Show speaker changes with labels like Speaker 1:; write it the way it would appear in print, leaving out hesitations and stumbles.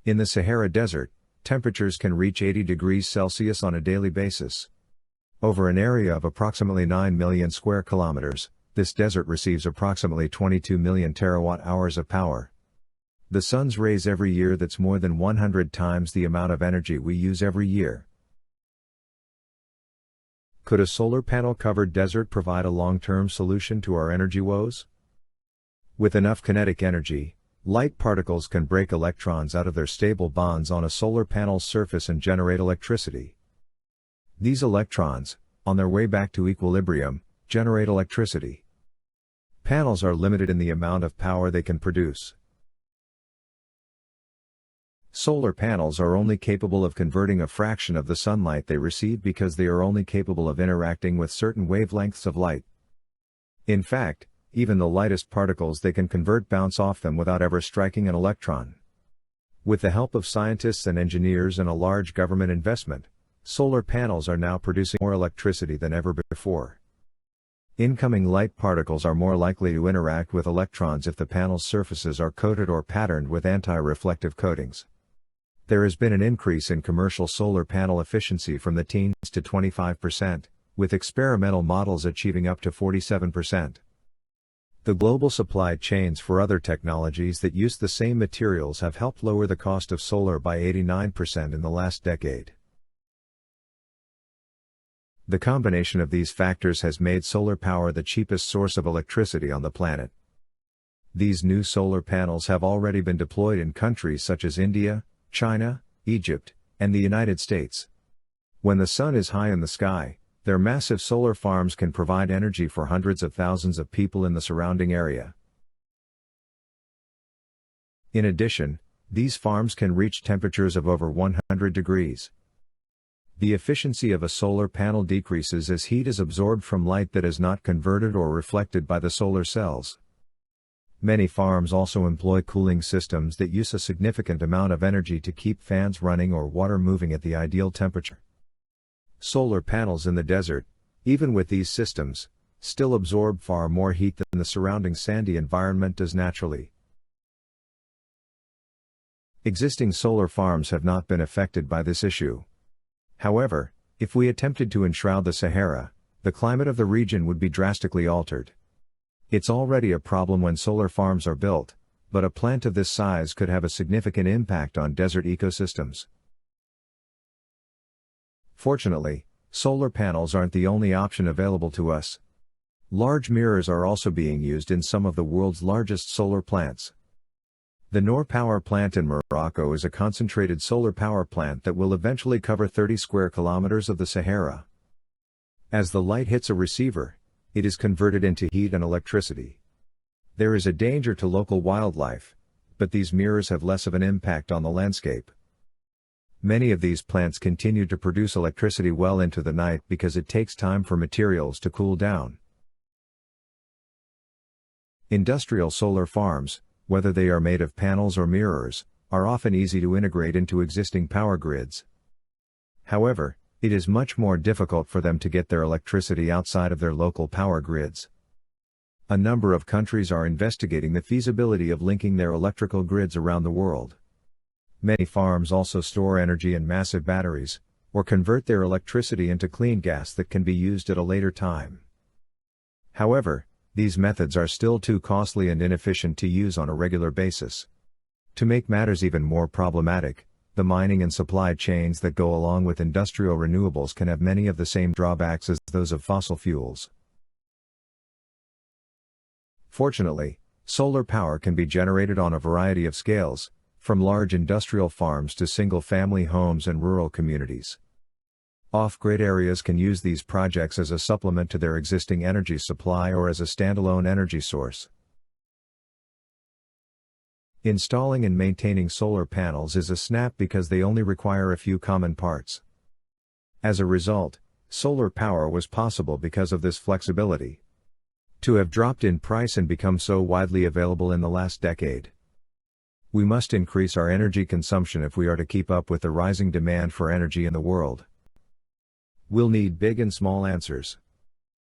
Speaker 1: In the Sahara Desert, temperatures can reach 80 degrees Celsius on a daily basis. Over an area of approximately 9 million square kilometers, this desert receives approximately 22 million terawatt-hours of power. The sun's rays every year, that's more than 100 times the amount of energy we use every year. Could a solar panel-covered desert provide a long-term solution to our energy woes? With enough kinetic energy, light particles can break electrons out of their stable bonds on a solar panel's surface and generate electricity. These electrons, on their way back to equilibrium, generate electricity. Panels are limited in the amount of power they can produce. Solar panels are only capable of converting a fraction of the sunlight they receive because they are only capable of interacting with certain wavelengths of light. In fact, even the lightest particles they can convert bounce off them without ever striking an electron. With the help of scientists and engineers and a large government investment, solar panels are now producing more electricity than ever before. Incoming light particles are more likely to interact with electrons if the panel's surfaces are coated or patterned with anti-reflective coatings. There has been an increase in commercial solar panel efficiency from the teens to 25%, with experimental models achieving up to 47%. The global supply chains for other technologies that use the same materials have helped lower the cost of solar by 89% in the last decade. The combination of these factors has made solar power the cheapest source of electricity on the planet. These new solar panels have already been deployed in countries such as India, China, Egypt, and the United States. When the sun is high in the sky, their massive solar farms can provide energy for hundreds of thousands of people in the surrounding area. In addition, these farms can reach temperatures of over 100 degrees. The efficiency of a solar panel decreases as heat is absorbed from light that is not converted or reflected by the solar cells. Many farms also employ cooling systems that use a significant amount of energy to keep fans running or water moving at the ideal temperature. Solar panels in the desert, even with these systems, still absorb far more heat than the surrounding sandy environment does naturally. Existing solar farms have not been affected by this issue. However, if we attempted to enshroud the Sahara, the climate of the region would be drastically altered. It's already a problem when solar farms are built, but a plant of this size could have a significant impact on desert ecosystems. Fortunately, solar panels aren't the only option available to us. Large mirrors are also being used in some of the world's largest solar plants. The Noor power plant in Morocco is a concentrated solar power plant that will eventually cover 30 square kilometers of the Sahara. As the light hits a receiver, it is converted into heat and electricity. There is a danger to local wildlife, but these mirrors have less of an impact on the landscape. Many of these plants continue to produce electricity well into the night because it takes time for materials to cool down. Industrial solar farms, whether they are made of panels or mirrors, are often easy to integrate into existing power grids. However, it is much more difficult for them to get their electricity outside of their local power grids. A number of countries are investigating the feasibility of linking their electrical grids around the world. Many farms also store energy in massive batteries, or convert their electricity into clean gas that can be used at a later time. However, these methods are still too costly and inefficient to use on a regular basis. To make matters even more problematic, the mining and supply chains that go along with industrial renewables can have many of the same drawbacks as those of fossil fuels. Fortunately, solar power can be generated on a variety of scales, from large industrial farms to single-family homes and rural communities. Off-grid areas can use these projects as a supplement to their existing energy supply or as a standalone energy source. Installing and maintaining solar panels is a snap because they only require a few common parts. As a result, solar power was possible because of this flexibility. To have dropped in price and become so widely available in the last decade. We must increase our energy consumption if we are to keep up with the rising demand for energy in the world. We'll need big and small answers.